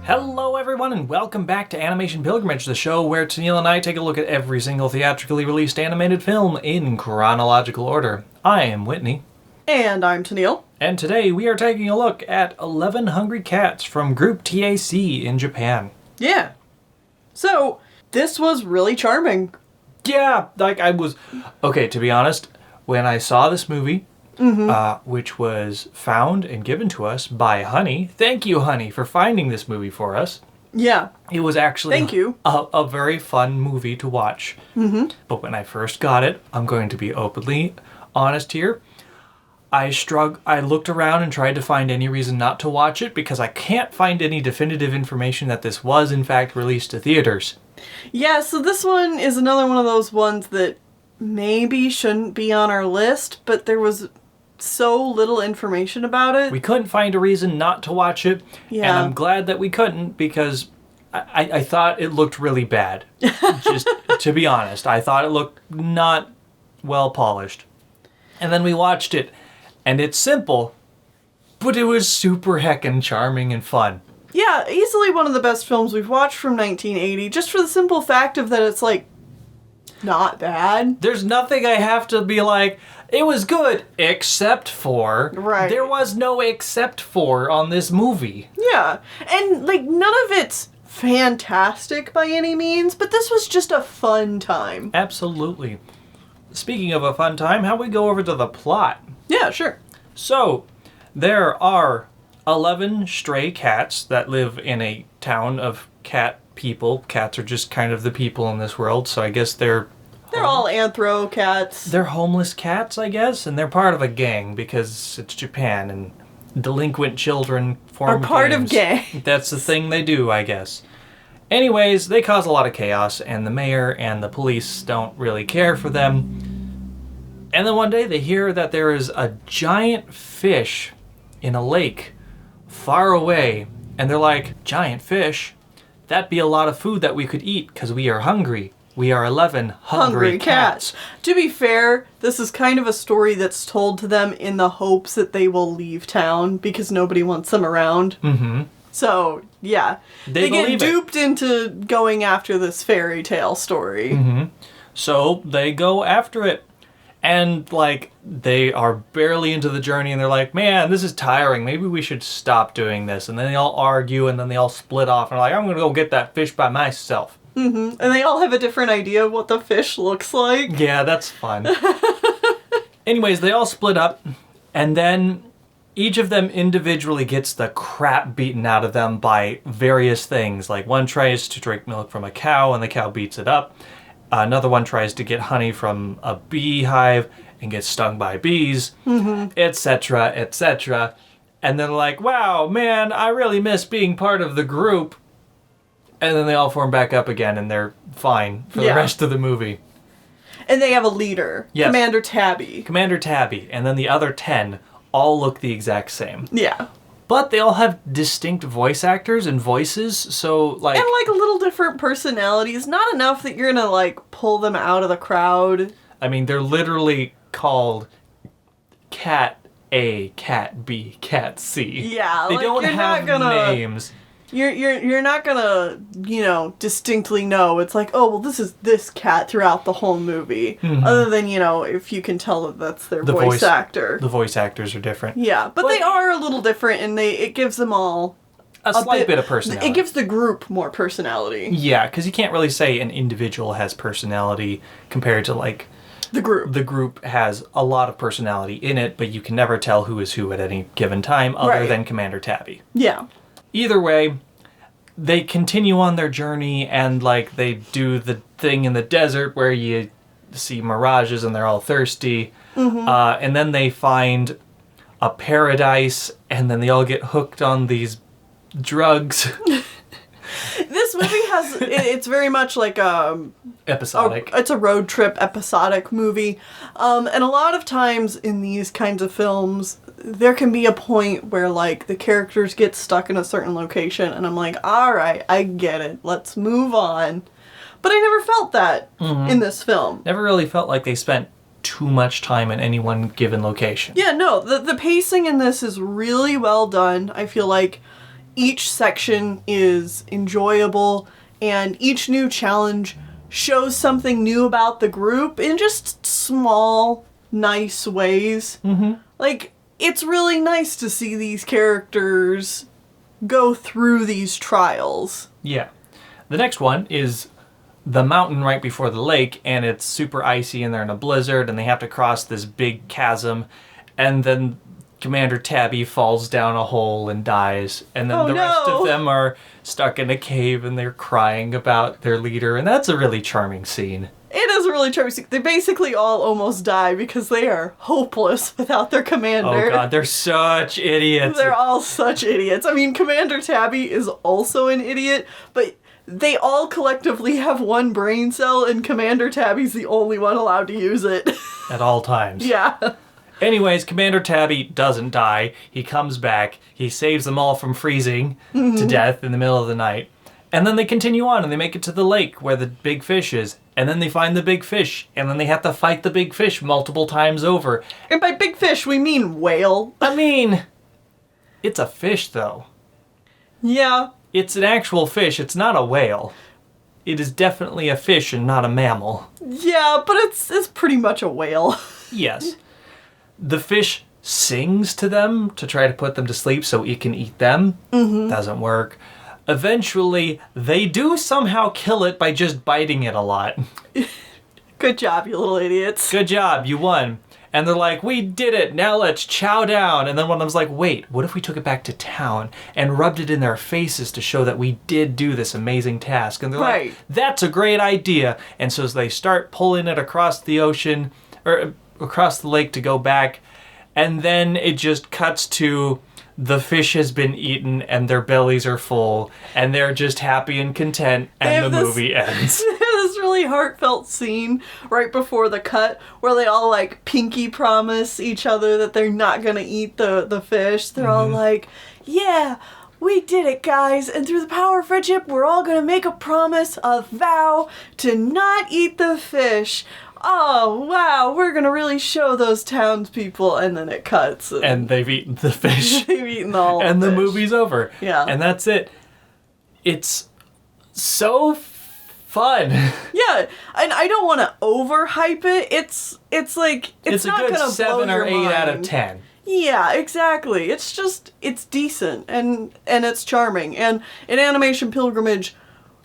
Hello everyone and welcome back to Animation Pilgrimage, the show where Tennelle and I take a look at every single theatrically released animated film in chronological order. I am Whitney. And I'm Tennelle. And today we are taking a look at 11 Hungry Cats from Group TAC in Japan. Yeah. So, this was really charming. Yeah, to be honest, when I saw this movie, which was found and given to us by Honey. Thank you, Honey, for finding this movie for us. Yeah. It was actually Thank you. A very fun movie to watch. Mm-hmm. But when I first got it, I'm going to be openly honest here, I looked around and tried to find any reason not to watch it because I can't find any definitive information that this was in fact released to theaters. Yeah, so this one is another one of those ones that maybe shouldn't be on our list, but there was so little information about it. We couldn't find a reason not to watch it, yeah. And I'm glad that we couldn't because I thought it looked really bad. Just to be honest, I thought it looked not well polished. And then we watched it, and it's simple, but it was super heckin' charming and fun. Yeah, easily one of the best films we've watched from 1980, just for the simple fact of that it's like, not bad. There's nothing I have to be like, it was good, except for. Right. There was no except for on this movie. Yeah, and like none of it's fantastic by any means, but this was just a fun time. Absolutely. Speaking of a fun time, how we go over to the plot? Yeah, sure. So, there are 11 stray cats that live in a town of cat people. Cats are just kind of the people in this world, so I guess they're all anthro cats. They're homeless cats, I guess, and they're part of a gang because it's Japan and delinquent children form are part gangs. Of gang. That's the thing they do, I guess. Anyways, they cause a lot of chaos, and the mayor and the police don't really care for them. And then one day they hear that there is a giant fish in a lake far away, and they're like, giant fish? That'd be a lot of food that we could eat because we are hungry. We are 11 hungry cats. To be fair, this is kind of a story that's told to them in the hopes that they will leave town because nobody wants them around. Mm-hmm. So, yeah. They get duped into going after this fairy tale story. Mm-hmm. So, they go after it. And, they are barely into the journey, and they're like, man, this is tiring. Maybe we should stop doing this. And then they all argue, and then they all split off, and are like, I'm going to go get that fish by myself. Mm-hmm. And they all have a different idea of what the fish looks like. Yeah, that's fun. Anyways, they all split up, and then each of them individually gets the crap beaten out of them by various things. Like, one tries to drink milk from a cow, and the cow beats it up. Another one tries to get honey from a beehive and gets stung by bees, etc., etc. And they're like, wow, man, I really miss being part of the group. And then they all form back up again, and they're fine for the rest of the movie. And they have a leader, yes. Commander Tabby. Commander Tabby, and then the other 10 all look the exact same. Yeah. But they all have distinct voice actors and voices, so And a little different personalities. Not enough that you're gonna pull them out of the crowd. I mean, they're literally called Cat A, Cat B, Cat C. Yeah, they don't have names. You're not gonna, distinctly know. It's like, oh, well, this is this cat throughout the whole movie. Mm-hmm. Other than, if you can tell that that's their voice actor. The voice actors are different. Yeah, but they are a little different, and it gives them all a slight bit of personality. It gives the group more personality. Yeah, because you can't really say an individual has personality compared to, the group. The group has a lot of personality in it, but you can never tell who is who at any given time other than Commander Tabby. Yeah. Either way, they continue on their journey, and they do the thing in the desert where you see mirages and they're all thirsty. Mm-hmm. And then they find a paradise, and then they all get hooked on these drugs. This movie it's very much like episodic. It's a road trip episodic movie. And a lot of times in these kinds of films, there can be a point where the characters get stuck in a certain location, and I'm like, all right, I get it. Let's move on. But I never felt that in this film. Never really felt like they spent too much time in any one given location. Yeah, no, the pacing in this is really well done. I feel like each section is enjoyable, and each new challenge shows something new about the group in just small, nice ways. Like, it's really nice to see these characters go through these trials. Yeah. The next one is the mountain right before the lake, and it's super icy, and they're in a blizzard, and they have to cross this big chasm, and then Commander Tabby falls down a hole and dies, and then rest of them are stuck in a cave, and they're crying about their leader, and that's a really charming scene. It is really charming. They basically all almost die because they are hopeless without their commander. Oh god, they're such idiots. They're all such idiots. I mean, Commander Tabby is also an idiot, but they all collectively have one brain cell, and Commander Tabby's the only one allowed to use it. At all times. Yeah. Anyways, Commander Tabby doesn't die. He comes back. He saves them all from freezing to death in the middle of the night. And then they continue on, and they make it to the lake where the big fish is. And then they find the big fish. And then they have to fight the big fish multiple times over. And by big fish, we mean whale. I mean, it's a fish, though. Yeah. It's an actual fish. It's not a whale. It is definitely a fish and not a mammal. Yeah, but it's pretty much a whale. Yes. The fish sings to them to try to put them to sleep so it can eat them. Doesn't work. Eventually, they do somehow kill it by just biting it a lot. Good job, you little idiots. Good job, you won. And they're like, we did it, now let's chow down. And then one of them's like, wait, what if we took it back to town and rubbed it in their faces to show that we did do this amazing task? And they're like, that's a great idea. And so as they start pulling it across the ocean, or across the lake to go back, and then it just cuts to the fish has been eaten and their bellies are full and they're just happy and content, and the movie ends. This really heartfelt scene right before the cut where they all like pinky promise each other that they're not gonna eat the fish. They're all like, yeah, we did it, guys, and through the power of friendship we're all gonna make a promise, a vow to not eat the fish. Oh, wow, we're going to really show those townspeople. And then it cuts. And they've eaten the fish. They've eaten the whole And the fish. movie's over. Yeah. And that's it. It's so fun. Yeah, and I don't want to overhype it. It's like, it's not a going good to blow 7 or your 8 mind. out of 10. Yeah, exactly. It's just, it's decent and it's charming. And in Animation Pilgrimage,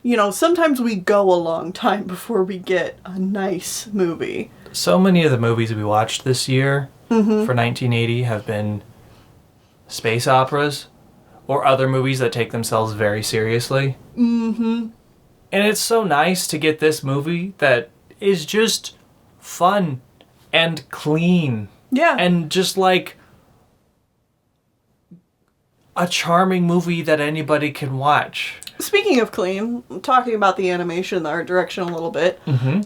you know, sometimes we go a long time before we get a nice movie. So many of the movies we watched this year for 1980 have been space operas or other movies that take themselves very seriously. And it's so nice to get this movie that is just fun and clean. Yeah. And just like a charming movie that anybody can watch. Speaking of clean, talking about the animation, the art direction a little bit,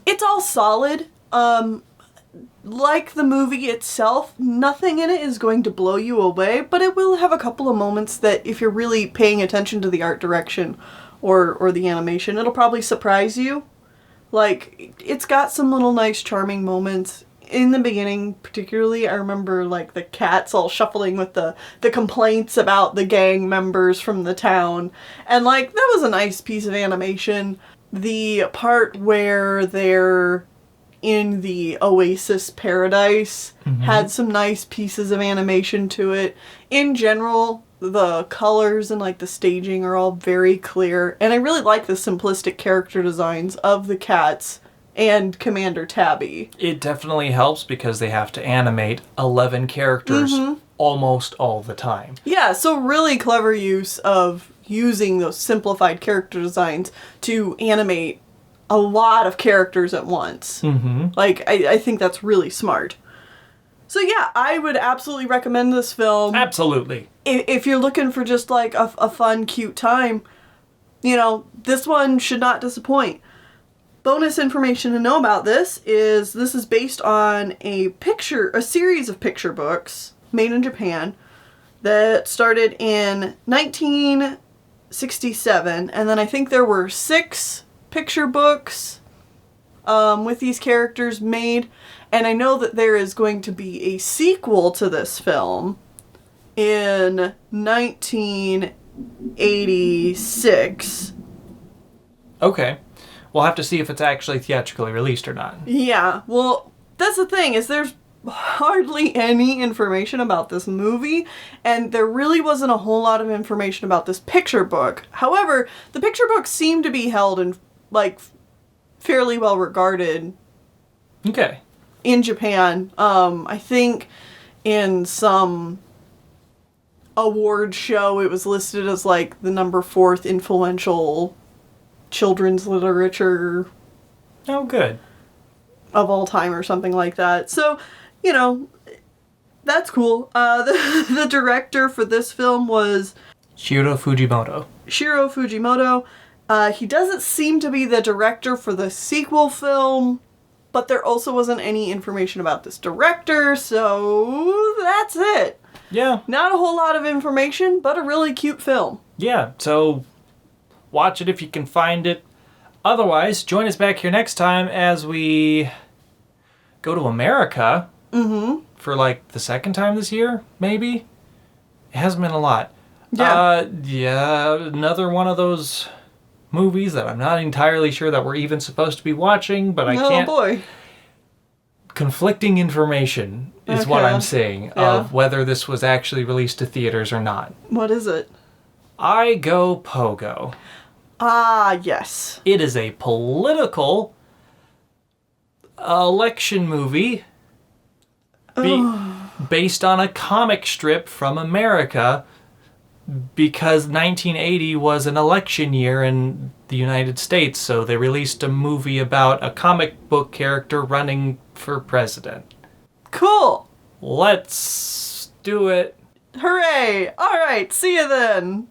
it's all solid. Like the movie itself, nothing in it is going to blow you away, but it will have a couple of moments that if you're really paying attention to the art direction or the animation, it'll probably surprise you. Like, it's got some little nice charming moments. In the beginning, particularly, I remember, like, the cats all shuffling with the complaints about the gang members from the town. And, like, that was a nice piece of animation. The part where they're in the Oasis Paradise had some nice pieces of animation to it. In general, the colors and, like, the staging are all very clear. And I really like the simplistic character designs of the cats and Commander Tabby. It definitely helps because they have to animate 11 characters almost all the time. Yeah, so really clever use of using those simplified character designs to animate a lot of characters at once. Like, I think that's really smart. So yeah, I would absolutely recommend this film. Absolutely. If you're looking for just like a fun, cute time, you know, this one should not disappoint. Bonus information to know about this is based on a series of picture books made in Japan that started in 1967, and then I think there were 6 picture books with these characters made, and I know that there is going to be a sequel to this film in 19 1986. Okay. We'll have to see if it's actually theatrically released or not. Yeah, well, that's the thing, is there's hardly any information about this movie, and there really wasn't a whole lot of information about this picture book. However, the picture book seemed to be held in, like, fairly well regarded Okay. in Japan. I think in some award show it was listed as, like, the number 4th influential children's literature Oh, good. of all time or something like that. So, you know, that's cool. The director for this film was Shiro Fujimoto. Shiro Fujimoto. He doesn't seem to be the director for the sequel film, but there also wasn't any information about this director, so that's it. Yeah. Not a whole lot of information, but a really cute film. Yeah, so watch it if you can find it. Otherwise, join us back here next time as we go to America for like the second time this year, maybe? It hasn't been a lot. Yeah. Another one of those movies that I'm not entirely sure that we're even supposed to be watching, but I can't. Oh boy. Conflicting information is what Okay. I'm seeing Yeah. of whether this was actually released to theaters or not. What is it? I Go Pogo. Ah, yes. It is a political election movie based on a comic strip from America because 1980 was an election year in the United States, so they released a movie about a comic book character running for president. Cool. Let's do it. Hooray. All right, see you then.